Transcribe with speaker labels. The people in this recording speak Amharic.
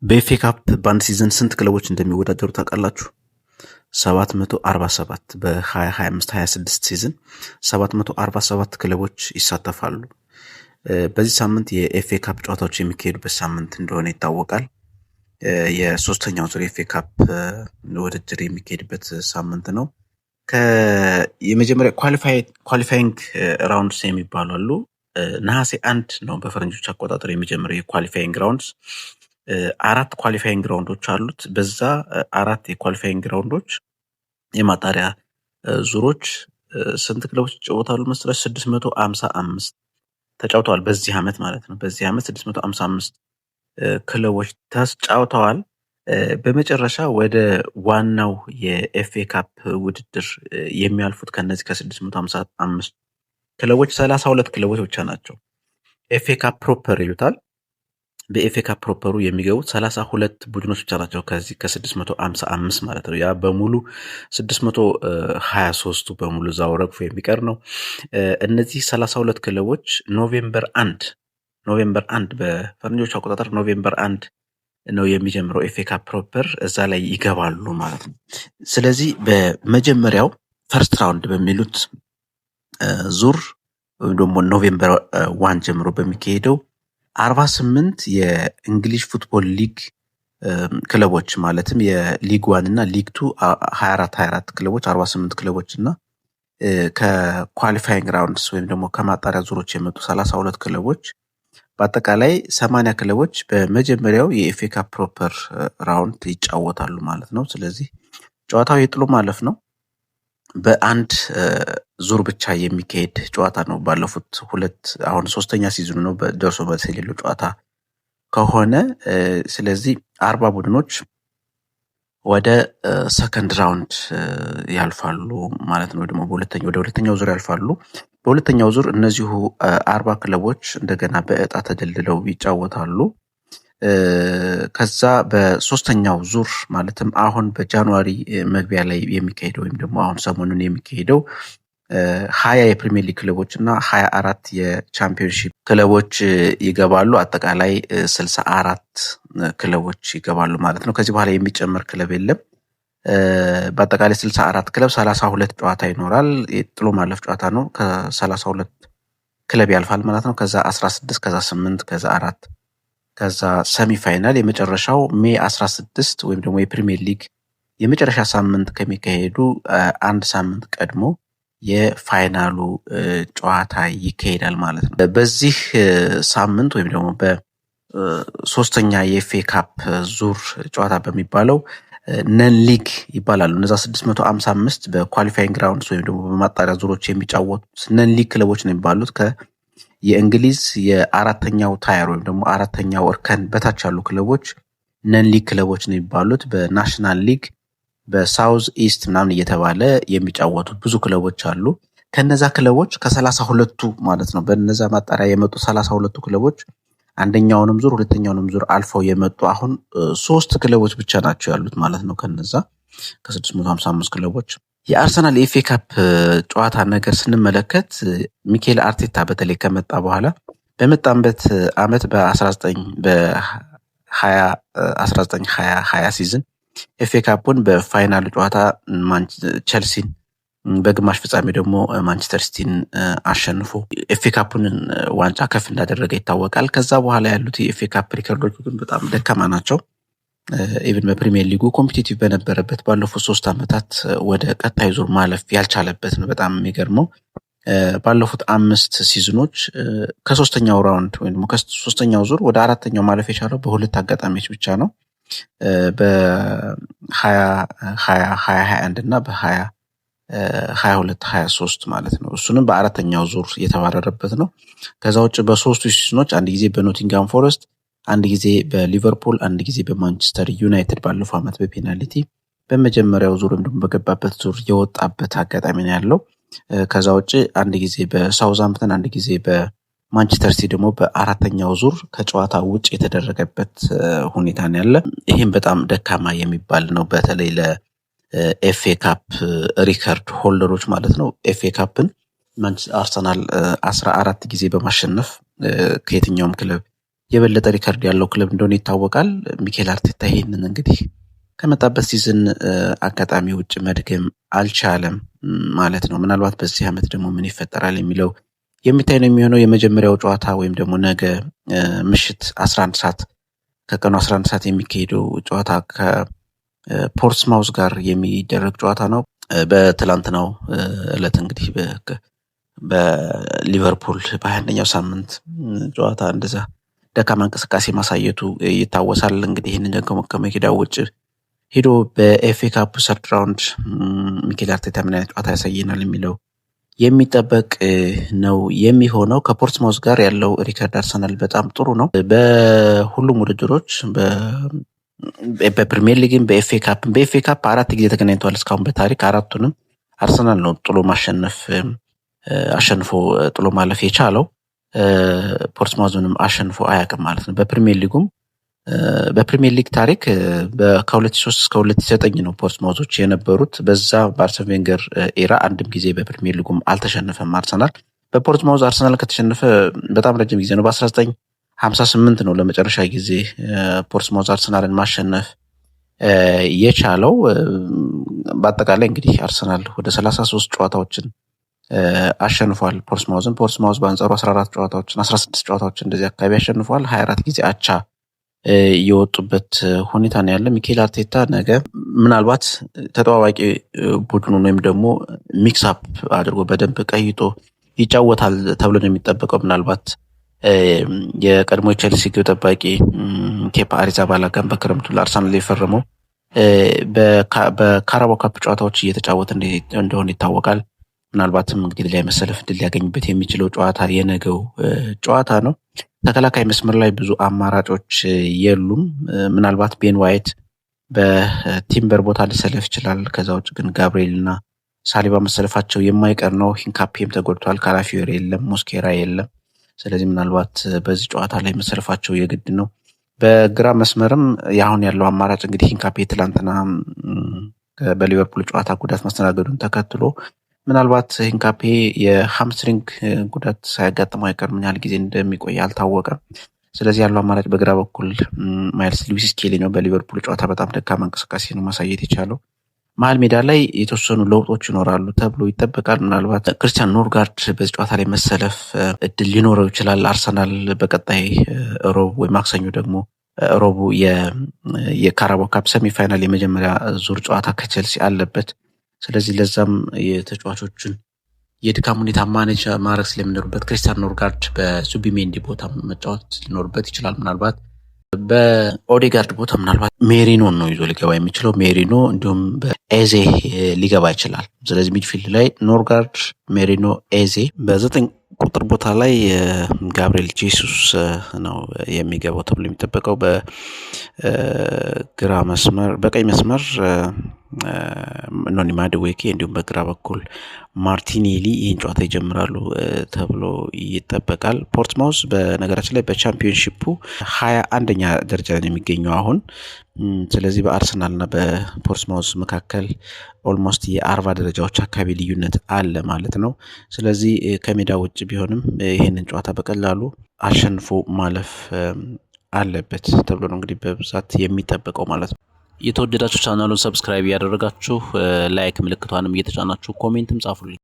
Speaker 1: በኤፍኤ ካፕ በአንድ ሲዝን ስንት ክለቦች እንደሚወዳደሩ ታውቃላችሁ? 747 በ2025/26 ሲዝን 747 ክለቦች ይሳተፋሉ። በዚህ ሳምንት የኤፍኤ ካፕ ጨዋታዎች የሚካሄዱበት ሳምንት እንደሆነ ይታወቃል። የሶስተኛው ዙር የኤፍኤ ካፕ ውድድር የሚካሄድበት ሳምንት ነው። የመጀመሪያ ኳሊፋይንግ ራውንድስ የሚባሉ አሉ። ነሐሴ 1 ነው በፈረንጆች አቆጣጠር የሚጀምረው የኳሊፋይንግ ራውንድስ። 4 ኳሊፋይንግ ራውንዶች አሉት። በዛ 4 የኳሊፋይንግ ራውንዶች የማጣሪያ ዙሮች ስንት ክለቦች ይጫወታሉ መሰለሽ? 655 ተጫውተዋል በዚህ ዓመት ማለት ነው። በዚህ ዓመት 655 ክለቦች ተጫውተዋል። በመጨረሻ ወደ ዋናው የኤፍኤ ካፕ ውድድር የሚያልፉት ከነዚህ ከ655 ክለቦች 32 ክለቦች ብቻ ናቸው። ኤፍኤ ካፕ ፕሮፐር ይሉታል። በኤፍኤ ካፕ ፕሮፐሩ የሚገቡት 32 ቡድኖች ብቻ ናቸው ከዚህ ከ655 ማለት ነው። ያ በሙሉ 623ቱ በሙሉ እዛው ረግፎ የሚቀር ነው። እነዚህ 32 ክለቦች ኖቬምበር 1 በፈረንጆች አቆጣጠር ኖቬምበር 1 ነው የሚጀምረው ኤፍኤ ካፕ ፕሮፐር፣ እዛ ላይ ይገባሉ ማለት ነው። ስለዚህ በመጀመሪያው ፈርስት ራውንድ በሚሉት ዙር ወይም ደግሞ ኖቬምበር 1 ጀምሮ በሚካሄደው 48 የእንግሊሽ ፉትቦል ሊግ ክለቦች ማለትም የሊግ 1 እና ሊግ 2 24 ክለቦች 48 ክለቦች እና ከኳሊፋይንግ ራውንድስ ወይም ደግሞ ከማጣሪያ ዙሮች የመጡ 32 ክለቦች በአጠቃላይ 80 ክለቦች በመጀመሪያው የኤፍኤ ካፕ ፕሮፐር ራውንድ ይጫወታሉ ማለት ነው። ስለዚህ ጨዋታው የጥሎ ማለፍ ነው። በአንድ ዙር ብቻ የሚካሄድ ጨዋታ ነው። ባለፉት ሁለት አሁን ሶስተኛ ሲዝኑ ነው በደርሶ መልስ የሌለው ጨዋታ ከሆነ ስለዚህ 40 ቡድኖች ወደ ሰከንድ ራውንድ ያልፋሉ ማለት ነው። ደግሞ ወደ ሁለተኛው ዙር ያልፋሉ። በሁለተኛው ዙር እነዚሁ 40 ክለቦች እንደገና በእጣ ተደልድለው ይጫወታሉ። ከዛ በሶስተኛው ዙር ማለትም አሁን በጃንዋሪ መግቢያ ላይ የሚካሄደው ወይም ደግሞ አሁን ሰሞኑን የሚካሄደው 20 የፕሪሚየር ሊግ ክለቦች እና 24 የቻምፒዮንሺፕ ክለቦች ይገባሉ። አጠቃላይ 64 ክለቦች ይገባሉ ማለት ነው። ከዚህ በኋላ የሚጨመር ክለብ የለም። በአጠቃላይ 64 ክለብ 32 ጨዋታ ይኖራል። የጥሎ ማለፍ ጨዋታ ነው። ከ32 ክለብ ያልፋል ማለት ነው። ከዛ 16 ከዛ 8 ከዛ 4 ከዛ ሰሚ ፋይናል የመጨረሻው ሜይ 16 ወይም ደግሞ የፕሪሚየር ሊግ የመጨረሻ ሳምንት ከሚካሄዱ አንድ ሳምንት ቀድሞ የፋይናሉ ጨዋታ ይካሄዳል ማለት ነው። በዚህ ሳምንት ወይም ደግሞ በሶስተኛ የኤፍኤ ካፕ ዙር ጨዋታ በሚባለው ነን ሊግ ይባላሉ። እነዛ 655 በኳሊፋይንግ ራውንድስ ወይም ደግሞ በማጣሪያ ዙሮች የሚጫወቱት ነን ሊግ ክለቦች ነው የሚባሉት። የእንግሊዝ የአራተኛው ታየር ወይም ደግሞ አራተኛው እርከን በታች ያሉ ክለቦች ነን ሊግ ክለቦች ነው የሚባሉት። በናሽናል ሊግ በሳውዝ ኢስት ምናምን እየተባለ የሚጫወቱት ብዙ ክለቦች አሉ። ከነዛ ክለቦች ከ32ቱ ማለት ነው በነዛ ማጣሪያ የመጡ 32ቱ ክለቦች አንደኛውንም ዙር ሁለተኛውንም ዙር አልፈው የመጡ አሁን 3 ክለቦች ብቻ ናቸው ያሉት ማለት ነው። ከነዛ ከ655 ክለቦች የአርሰናል የኤፍኤ ካፕ ጨዋታ ነገር ስንመለከት ሚኬል አርቴታ በተለይ ከመጣ በኋላ በመጣበት አመት በ1920 ሲዝን ኤፍኤ ካፑን በፋይናል ጨዋታ ቸልሲን በግማሽ ፍጻሜ ደግሞ ማንቸስተር ሲቲን አሸንፎ ኤፍኤ ካፑን ዋንጫ ከፍ እንዳደረገ ይታወቃል። ከዛ በኋላ ያሉት የኤፍኤ ካፕ ሪከርዶች ግን በጣም ደካማ ናቸው። ኢቭን በፕሪሚየር ሊጉ ኮምፒቲቲቭ በነበረበት ባለፉት 3 ዓመታት ወደ ቀጣይ ዙር ማለፍ ያልቻለበት ነው። በጣም የሚገርመው ባለፉት 5 ሲዝኖች ከሶስተኛው ራውንድ ወይም ደግሞ ከሶስተኛው ዙር ወደ አራተኛው ማለፍ የቻለው በሁለት አጋጣሚዎች ብቻ ነው። በ2021 እና በ2022/23 ማለት ነው። እሱንም በአራተኛው ዙር የተባረረበት ነው። ከዛ ውጭ በሶስቱ ሲዝኖች አንድ ጊዜ በኖቲንጋም ፎረስት፣ አንድ ጊዜ በሊቨርፑል፣ አንድ ጊዜ በማንቸስተር ዩናይትድ ባለፈው ዓመት በፔናልቲ በመጀመሪያው ዙር ወይም ደግሞ በገባበት ዙር የወጣበት አጋጣሚ ነው ያለው። ከዛ ውጭ አንድ ጊዜ በሳውዛምፕተን፣ አንድ ጊዜ በማንቸስተር ሲቲ ደግሞ በአራተኛው ዙር ከጨዋታ ውጭ የተደረገበት ሁኔታ ነው ያለ። ይህም በጣም ደካማ የሚባል ነው። በተለይ ለኤፍኤ ካፕ ሪከርድ ሆልደሮች ማለት ነው። ኤፍኤ ካፕን አርሰናል 14 ጊዜ በማሸነፍ ከየትኛውም ክለብ የበለጠ ሪከርድ ያለው ክለብ እንደሆነ ይታወቃል። ሚኬል አርቴታ ይሄንን እንግዲህ ከመጣበት ሲዝን አጋጣሚ ውጭ መድገም አልቻለም ማለት ነው። ምናልባት በዚህ ዓመት ደግሞ ምን ይፈጠራል የሚለው የሚታይ ነው የሚሆነው። የመጀመሪያው ጨዋታ ወይም ደግሞ ነገ ምሽት 11 ሰዓት ከቀኑ 11 ሰዓት የሚካሄደው ጨዋታ ከፖርትስማውዝ ጋር የሚደረግ ጨዋታ ነው። በትላንትናው ዕለት እንግዲህ በሊቨርፑል በ21ኛው ሳምንት ጨዋታ እንደዛ ደካማ እንቅስቃሴ ማሳየቱ ይታወሳል። እንግዲህ ይህንን ደግሞ ከሜዳው ውጭ ሄዶ በኤፍኤ ካፕ ሰርድ ራውንድ ሚኬል አርቴታ ምን አይነት ጨዋታ ያሳየናል የሚለው የሚጠበቅ ነው የሚሆነው። ከፖርትስማውዝ ጋር ያለው ሪከርድ አርሰናል በጣም ጥሩ ነው። በሁሉም ውድድሮች በፕሪሚየር ሊግም በኤፍኤ ካፕ 4 ጊዜ ተገናኝተዋል እስካሁን በታሪክ 4ቱንም አርሰናል ነው አሸንፎ ጥሎ ማለፍ የቻለው። ፖርትስማውዝንም አሸንፎ አያውቅም ማለት ነው። በፕሪሚየር ሊግ ታሪክ ከ2003 እስከ 2009 ነው ፖርትስማውዞች የነበሩት። በዛ በአርሰን ቬንገር ኤራ አንድም ጊዜ በፕሪሚየር ሊጉም አልተሸነፈም አርሰናል። በፖርትስማውዝ አርሰናል ከተሸነፈ በጣም ረጅም ጊዜ ነው። በ1958 ነው ለመጨረሻ ጊዜ ፖርትስማውዝ አርሰናልን ማሸነፍ የቻለው። በአጠቃላይ እንግዲህ አርሰናል ወደ 33 ጨዋታዎችን አሸንፏል። ፖርትስማውዝ በአንጻሩ 16 ጨዋታዎችን እንደዚህ አካባቢ አሸንፏል። 24 ጊዜ አቻ የወጡበት ሁኔታ ነው ያለ። ሚኬል አርቴታ ነገ ምናልባት ተጠባባቂ ቡድኑን ወይም ደግሞ ሚክስ አፕ አድርጎ በደንብ ቀይጦ ይጫወታል ተብሎ ነው የሚጠበቀው። ምናልባት የቀድሞ ቼልሲ ግብ ጠባቂ ኬፓ አሪዛባላጋን በክረምቱ ለአርሰናል የፈረመው በካራባኦ ካፕ ጨዋታዎች እየተጫወተ እንደሆነ ይታወቃል። ምናልባትም እንግዲህ ላይ መሰለፍ ድል ሊያገኝበት የሚችለው ጨዋታ የነገው ጨዋታ ነው። ተከላካይ መስመር ላይ ብዙ አማራጮች የሉም። ምናልባት ቤን ዋይት በቲምበር ቦታ ሊሰለፍ ይችላል። ከዛ ውጭ ግን ጋብሪኤል እና ሳሊባ መሰለፋቸው የማይቀር ነው። ሂንካፔም ተጎድቷል። ካላፊዮሪ የለም፣ ሞስኬራ የለም። ስለዚህ ምናልባት በዚህ ጨዋታ ላይ መሰለፋቸው የግድ ነው። በግራ መስመርም ያሁን ያለው አማራጭ እንግዲህ ሂንካፔ ትላንትና በሊቨርፑል ጨዋታ ጉዳት ማስተናገዱን ተከትሎ ምናልባት ሂንካፔ የሃምስትሪንግ ጉዳት ሳያጋጥመው አይቀር ምን ያህል ጊዜ እንደሚቆይ አልታወቀም። ስለዚህ ያለው አማራጭ በግራ በኩል ማይልስ ሉዊስ ስኬሊ ነው። በሊቨርፑል ጨዋታ በጣም ደካማ እንቅስቃሴ ነው ማሳየት የቻለው። መሀል ሜዳ ላይ የተወሰኑ ለውጦች ይኖራሉ ተብሎ ይጠበቃል። ምናልባት ክርስቲያን ኖርጋርድ በዚህ ጨዋታ ላይ መሰለፍ እድል ሊኖረው ይችላል። አርሰናል በቀጣይ ሮብ ወይ ማክሰኞ ደግሞ ሮቡ የካራባኦ ካፕ ሰሚፋይናል የመጀመሪያ ዙር ጨዋታ ከቼልሲ አለበት። ስለዚህ ለዛም የተጫዋቾችን የድካም ሁኔታ ማኔጅ ማድረግ ስለሚኖርበት ክርስቲያን ኖርጋርድ በሱቢሜንዲ ቦታ መጫወት ሊኖርበት ይችላል። ምናልባት በኦዴጋርድ ቦታ ምናልባት ሜሪኖን ነው ይዞ ሊገባ የሚችለው። ሜሪኖ እንዲሁም በኤዜ ሊገባ ይችላል። ስለዚህ ሚድፊልድ ላይ ኖርጋርድ፣ ሜሪኖ፣ ኤዜ። በ9 ቁጥር ቦታ ላይ ጋብሪኤል ጄሱስ ነው የሚገባው ተብሎ የሚጠበቀው። በግራ መስመር በቀኝ መስመር ኖኒ ማዱዌኬ እንዲሁም በግራ በኩል ማርቲኔሊ ይህን ጨዋታ ይጀምራሉ ተብሎ ይጠበቃል። ፖርትስማውዝ በነገራችን ላይ በቻምፒዮንሺፑ 21ኛ ደረጃ ላይ የሚገኘው አሁን። ስለዚህ በአርሰናል እና በፖርትስማውዝ መካከል ኦልሞስት የ40 ደረጃዎች አካባቢ ልዩነት አለ ማለት ነው። ስለዚህ ከሜዳ ውጭ ቢሆንም ይህንን ጨዋታ በቀላሉ አሸንፎ ማለፍ አለበት ተብሎ ነው እንግዲህ በብዛት የሚጠበቀው ማለት ነው። የተወደዳችሁ ቻናሉን ሰብስክራይብ ያደረጋችሁ ላይክ ምልክቷንም እየተጫናችሁ ኮሜንትም ጻፉልኝ።